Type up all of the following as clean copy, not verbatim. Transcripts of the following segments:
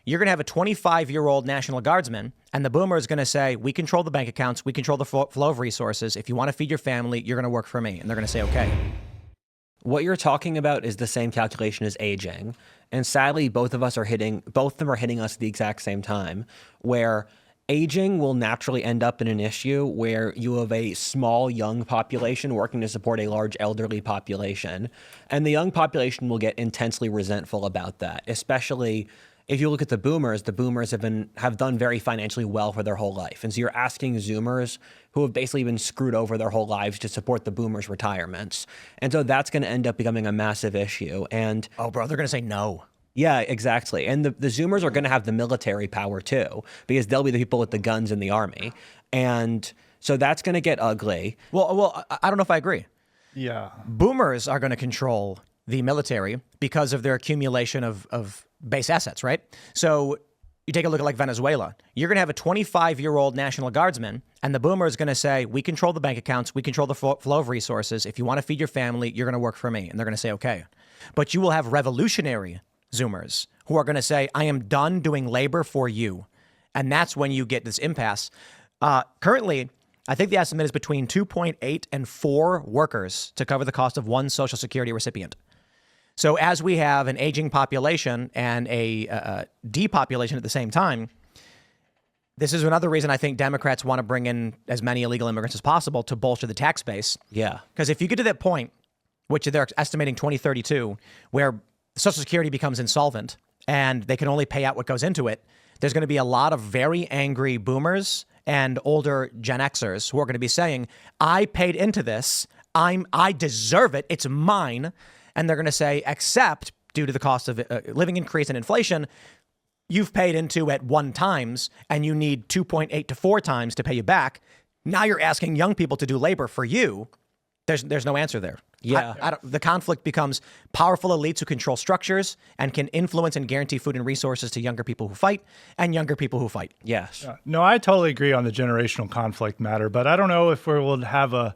You're going to have a 25-year-old National Guardsman, and the boomer is going to say, we control the bank accounts, we control the flow of resources. If you want to feed your family, you're going to work for me. And they're going to say, okay. What you're talking about is the same calculation as aging. And sadly, both of them are hitting us at the exact same time, where aging will naturally end up in an issue where you have a small young population working to support a large elderly population. And the young population will get intensely resentful about that, especially if you look at the boomers have done very financially well for their whole life. And so you're asking Zoomers who have basically been screwed over their whole lives to support the boomers' retirements. And so that's going to end up becoming a massive issue. And oh, bro, they're going to say no. Yeah, exactly. And the Zoomers are going to have the military power too, because they'll be the people with the guns in the army. And so that's going to get ugly. Well, I don't know if I agree. Yeah. Boomers are going to control the military because of their accumulation of base assets, right? So you take a look at like Venezuela. You're going to have a 25-year-old National Guardsman, and the boomer is going to say, we control the bank accounts, we control the flow of resources. If you want to feed your family, you're going to work for me. And they're going to say, okay. But you will have revolutionary Zoomers who are going to say, I am done doing labor for you. And that's when you get this impasse. Currently, I think the estimate is between 2.8 and 4 workers to cover the cost of one Social Security recipient. So as we have an aging population and a depopulation at the same time, this is another reason I think Democrats want to bring in as many illegal immigrants as possible to bolster the tax base. Yeah. Because if you get to that point, which they're estimating 2032, where Social Security becomes insolvent and they can only pay out what goes into it, there's going to be a lot of very angry boomers and older Gen Xers who are going to be saying, I paid into this. I deserve it. It's mine. And they're going to say, except due to the cost of living increase and inflation, you've paid into at 1 times and you need 2.8 to 4 times to pay you back. Now you're asking young people to do labor for you. There's no answer there. Yeah. The conflict becomes powerful elites who control structures and can influence and guarantee food and resources to younger people who fight and younger people who fight. Yes. No, I totally agree on the generational conflict matter, but I don't know if we will have a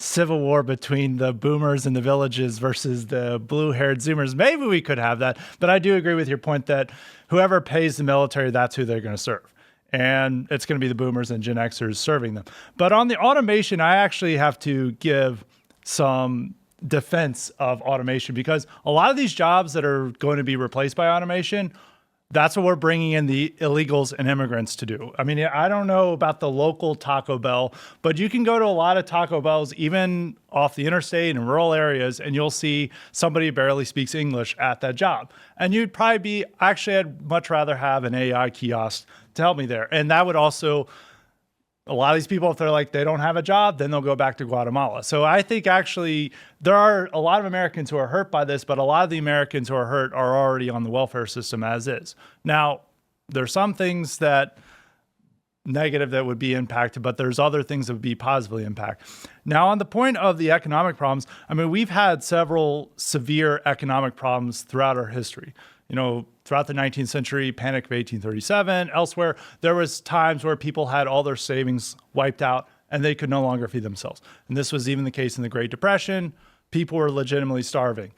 civil war between the boomers in the villages versus the blue-haired Zoomers. Maybe we could have that, but I do agree with your point that whoever pays the military, that's who they're going to serve. And it's going to be the boomers and Gen Xers serving them. But on the automation, I actually have to give some defense of automation because a lot of these jobs that are going to be replaced by automation, that's what we're bringing in the illegals and immigrants to do. I mean, I don't know about the local Taco Bell, but you can go to a lot of Taco Bells, even off the interstate in rural areas, and you'll see somebody who barely speaks English at that job. And you'd probably be, actually, I'd much rather have an AI kiosk to help me there. And that would also, a lot of these people, if they're like, they don't have a job, then they'll go back to Guatemala. So I think actually there are a lot of Americans who are hurt by this, but a lot of the Americans who are hurt are already on the welfare system as is. Now, there's some things that negative that would be impacted, but there's other things that would be positively impacted. Now, on the point of the economic problems, I mean, we've had several severe economic problems throughout our history. You know, throughout the 19th century, Panic of 1837, elsewhere, there was times where people had all their savings wiped out and they could no longer feed themselves. And this was even the case in the Great Depression. People were legitimately starving.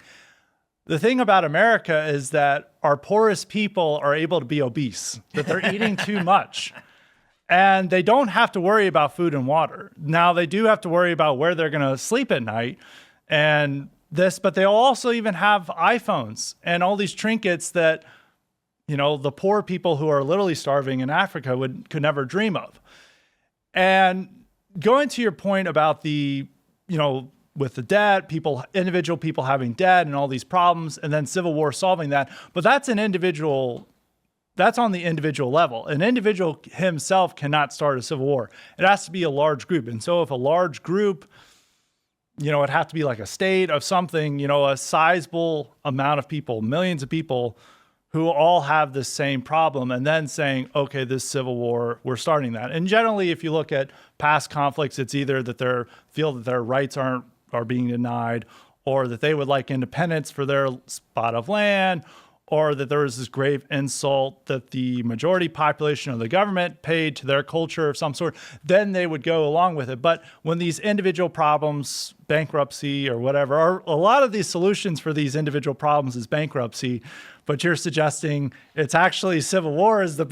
The thing about America is that our poorest people are able to be obese, that they're eating too much. And they don't have to worry about food and water. Now, they do have to worry about where they're going to sleep at night and this, but they'll also even have iPhones and all these trinkets that, you know, the poor people who are literally starving in Africa could never dream of. And going to your point about the, you know, with the debt, individual people having debt and all these problems, and then civil war solving that, but that's on the individual level. An individual himself cannot start a civil war. It has to be a large group. And so if a large group, you know, it'd have to be like a state of something, you know, a sizable amount of people, millions of people who all have the same problem, and then saying, okay, this civil war, we're starting that. And generally, if you look at past conflicts, it's either that they feel that their rights are being denied, or that they would like independence for their spot of land, or that there was this grave insult that the majority population of the government paid to their culture of some sort, then they would go along with it. But when these individual problems, bankruptcy or whatever, or a lot of these solutions for these individual problems is bankruptcy, but you're suggesting it's actually civil war is the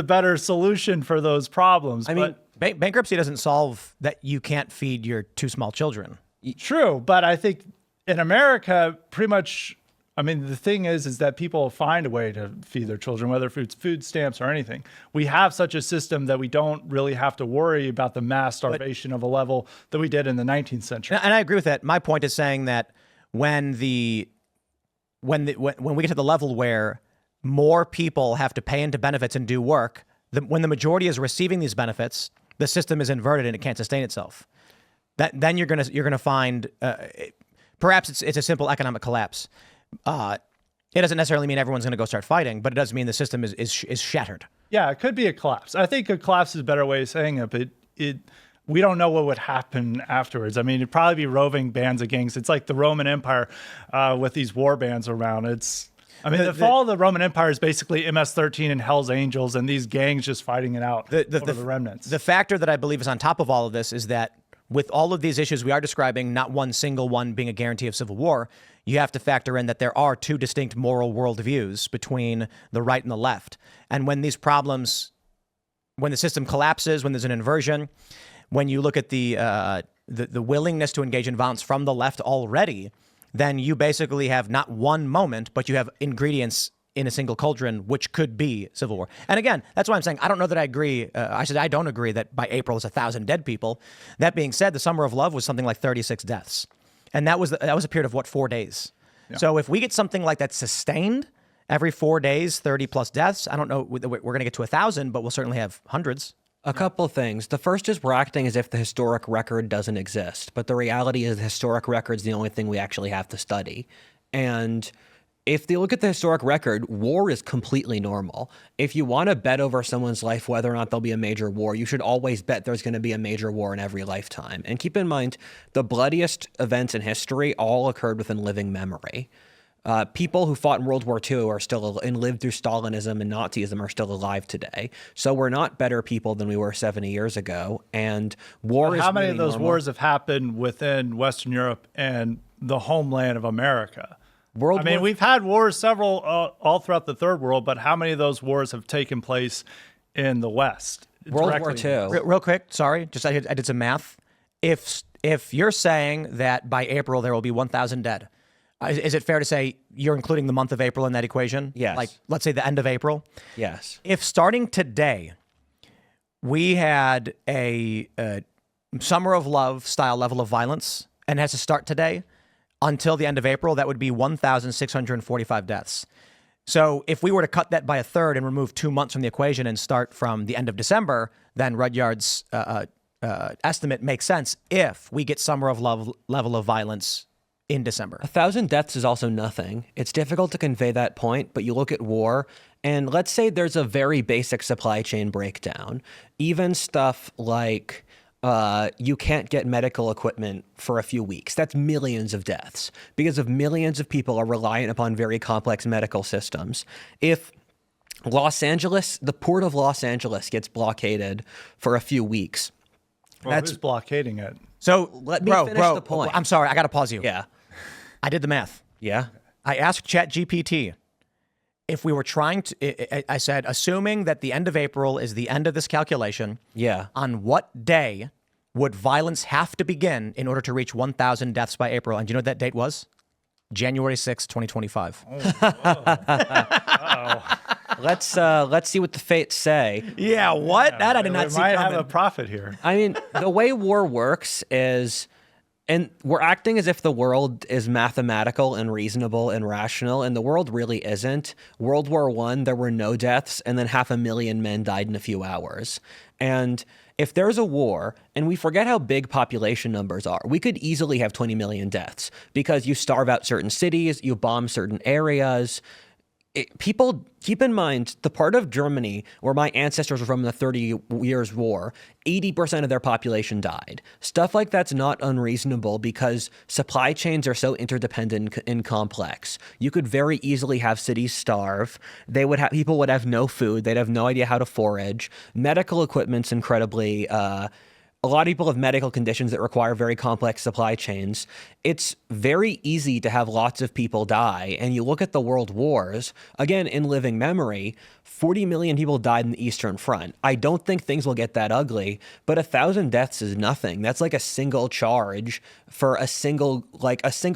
better solution for those problems. I mean, bankruptcy doesn't solve that you can't feed your two small children. True, but I think in America, pretty much, I mean, the thing is that people find a way to feed their children, whether it's food stamps or anything. We have such a system that we don't really have to worry about the mass starvation of a level that we did in the 19th century. And I agree with that. My point is saying that when we get to the level where more people have to pay into benefits and do work, when the majority is receiving these benefits, the system is inverted and it can't sustain itself. Then you're gonna find perhaps it's a simple economic collapse. It doesn't necessarily mean everyone's going to go start fighting, but it does mean the system is shattered. Yeah, it could be a collapse. I think a collapse is a better way of saying it, but we don't know what would happen afterwards. I mean, it'd probably be roving bands of gangs. It's like the Roman Empire with these war bands around. The fall of the Roman Empire is basically MS-13 and Hell's Angels and these gangs just fighting it out over the remnants. The factor that I believe is on top of all of this is that with all of these issues we are describing, not one single one being a guarantee of civil war, you have to factor in that there are two distinct moral worldviews between the right and the left. And when these problems, when the system collapses, when there's an inversion, when you look at the willingness to engage in violence from the left already, then you basically have not one moment, but you have ingredients in a single cauldron, which could be civil war. And again, that's why I'm saying I don't know that I agree. I don't agree that by April it's 1,000 dead people. That being said, the Summer of Love was something like 36 deaths. And that was a period of 4 days. Yeah. So if we get something like that sustained every 4 days, 30 plus deaths, I don't know, we're going to get to 1,000, but we'll certainly have hundreds. A couple of things. The first is we're acting as if the historic record doesn't exist, but the reality is the historic record's the only thing we actually have to study. And if you look at the historic record, war is completely normal. If you want to bet over someone's life whether or not there'll be a major war, you should always bet there's going to be a major war in every lifetime. And keep in mind, the bloodiest events in history all occurred within living memory. People who fought in World War II are still and lived through Stalinism and Nazism are still alive today. So we're not better people than we were 70 years ago. And war is how many really of those normal. wars have happened within Western Europe and the homeland of America? We've had wars several all throughout the Third World, but how many of those wars have taken place in the West? World War II. Real quick, sorry, I did some math. If you're saying that by April there will be 1,000 dead, is it fair to say you're including the month of April in that equation? Yes. Like, let's say the end of April? Yes. If starting today we had a Summer of Love style level of violence and it has to start today until the end of April, that would be 1,645 deaths. So if we were to cut that by a third and remove 2 months from the equation and start from the end of December, then Rudyard's estimate makes sense if we get Summer of Love level of violence in December. 1,000 deaths is also nothing. It's difficult to convey that point, but you look at war, and let's say there's a very basic supply chain breakdown. Even stuff like you can't get medical equipment for a few weeks. That's millions of deaths because of millions of people are reliant upon very complex medical systems. If Los Angeles, the port of Los Angeles gets blockaded for a few weeks. Who's blockading it? So let me finish the point. I'm sorry, I got to pause you. Yeah. I did the math. Yeah. I asked ChatGPT if we were trying to, I said, assuming that the end of April is the end of this calculation, Yeah. on what day would violence have to begin in order to reach 1,000 deaths by April? And do you know what that date was? January 6th, 2025. Let's see what the fates say. Yeah, what? That I did not We see might coming. have a profit here. I mean, the way war works is, and we're acting as if the world is mathematical and reasonable and rational, and the world really isn't. World War I, there were no deaths, and then 500,000 men died in a few hours. And if there's a war, and we forget how big population numbers are, we could easily have 20 million deaths because you starve out certain cities, you bomb certain areas. people keep in mind the part of Germany where my ancestors were from in the 30 Years' War, 80% of their population died. Stuff like that's not unreasonable because supply chains are so interdependent and complex. You could very easily have cities starve. People would have no food. They'd have no idea how to forage. Medical equipment's incredibly a lot of people have medical conditions that require very complex supply chains. It's very easy to have lots of people die. And you look at the world wars, again, in living memory, 40 million people died in the Eastern Front. I don't think things will get that ugly, but 1,000 deaths is nothing. That's like a single charge for a single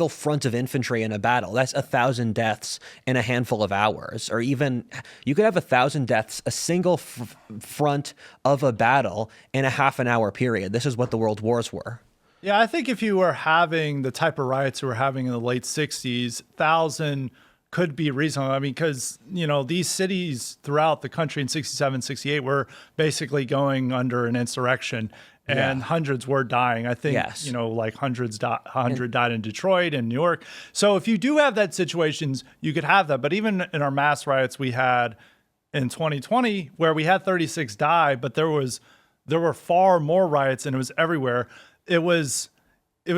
front of infantry in a battle. That's 1,000 deaths in a handful of hours. Or even, you could have 1,000 deaths, a single front of a battle in a half an hour period. This is what the world wars were. Yeah, I think if you were having the type of riots we were having in the late 60s, 1,000 could be reasonable. I mean, because, these cities throughout the country in 67, 68 were basically going under an insurrection and hundreds were dying. I think, Yes. like 100 died in Detroit and New York. So if you do have that situations, you could have that. But even in our mass riots we had in 2020, where we had 36 die, but there were far more riots and it was everywhere. It was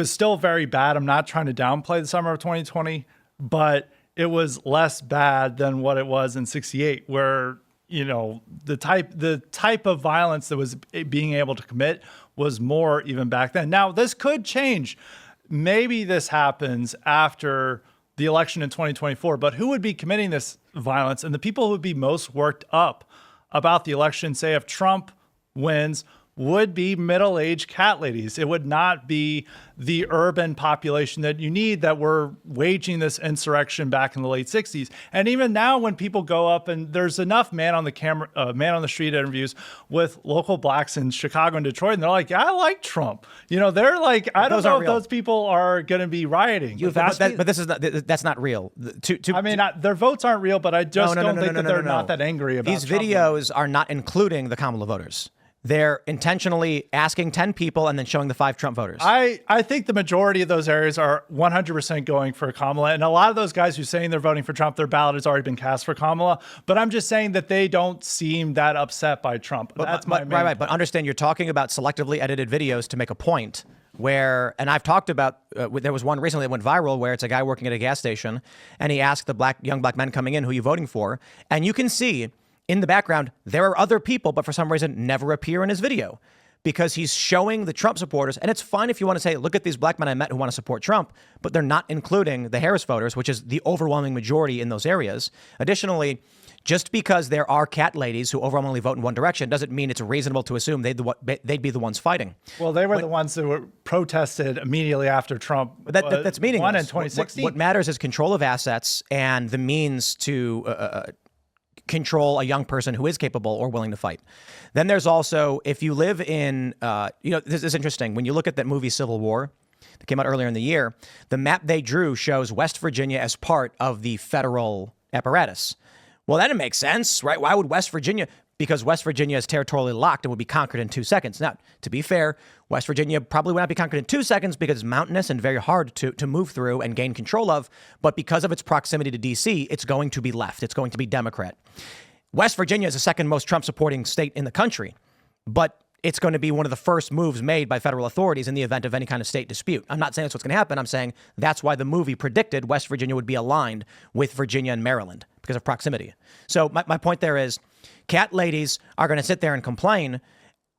still very bad. I'm not trying to downplay the summer of 2020, but it was less bad than what it was in 68, where, the type of violence that was being able to commit was more even back then. Now, this could change. Maybe this happens after the election in 2024, but who would be committing this violence? And the people who would be most worked up about the election, say if Trump wins, would be middle-aged cat ladies. It would not be the urban population that you need that were waging this insurrection back in the late 60s. And even now when people go up and there's enough man on the street interviews with local blacks in Chicago and Detroit, and they're like, I like Trump. They're like, I don't know if those people are going to be rioting. But that's not real. Their votes aren't real, but I just don't think that they're not that angry about these Trump. videos are not including the Kamala voters. They're intentionally asking 10 people and then showing the 5 Trump voters. I think the majority of those areas are 100% going for Kamala. And a lot of those guys who are saying they're voting for Trump, their ballot has already been cast for Kamala. But I'm just saying that they don't seem that upset by Trump. That's my main point. But understand, you're talking about selectively edited videos to make a point where, and I've talked about, there was one recently that went viral where it's a guy working at a gas station and he asked the young black men coming in, who are you voting for? And you can see in the background, there are other people, but for some reason never appear in his video because he's showing the Trump supporters. And it's fine if you want to say, look at these black men I met who want to support Trump, but they're not including the Harris voters, which is the overwhelming majority in those areas. Additionally, just because there are cat ladies who overwhelmingly vote in one direction doesn't mean it's reasonable to assume they'd be the ones fighting. Well, they were the ones that were protested immediately after Trump that's meaningless. won in 2016. What matters is control of assets and the means to control a young person who is capable or willing to fight. Then there's also, if you live in, this is interesting. When you look at that movie Civil War that came out earlier in the year, the map they drew shows West Virginia as part of the federal apparatus. Well, that didn't make sense, right? Why would West Virginia? Because West Virginia is territorially locked and would be conquered in 2 seconds. Now, to be fair, West Virginia probably would not be conquered in 2 seconds because it's mountainous and very hard to move through and gain control of. But because of its proximity to D.C., it's going to be left. It's going to be Democrat. West Virginia is the second most Trump-supporting state in the country, but it's going to be one of the first moves made by federal authorities in the event of any kind of state dispute. I'm not saying that's what's going to happen. I'm saying that's why the movie predicted West Virginia would be aligned with Virginia and Maryland because of proximity. So my point there is cat ladies are going to sit there and complain,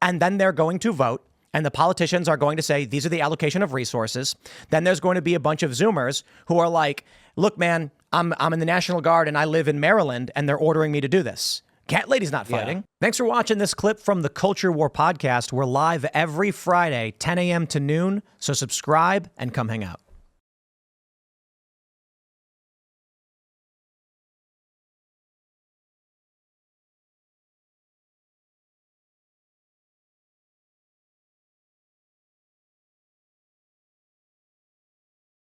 and then they're going to vote, and the politicians are going to say, these are the allocation of resources. Then there's going to be a bunch of Zoomers who are like, look, man, I'm in the National Guard and I live in Maryland, and they're ordering me to do this. Cat lady's not fighting. Yeah. Thanks for watching this clip from the Culture War podcast. We're live every Friday, 10 a.m. to noon, so subscribe and come hang out.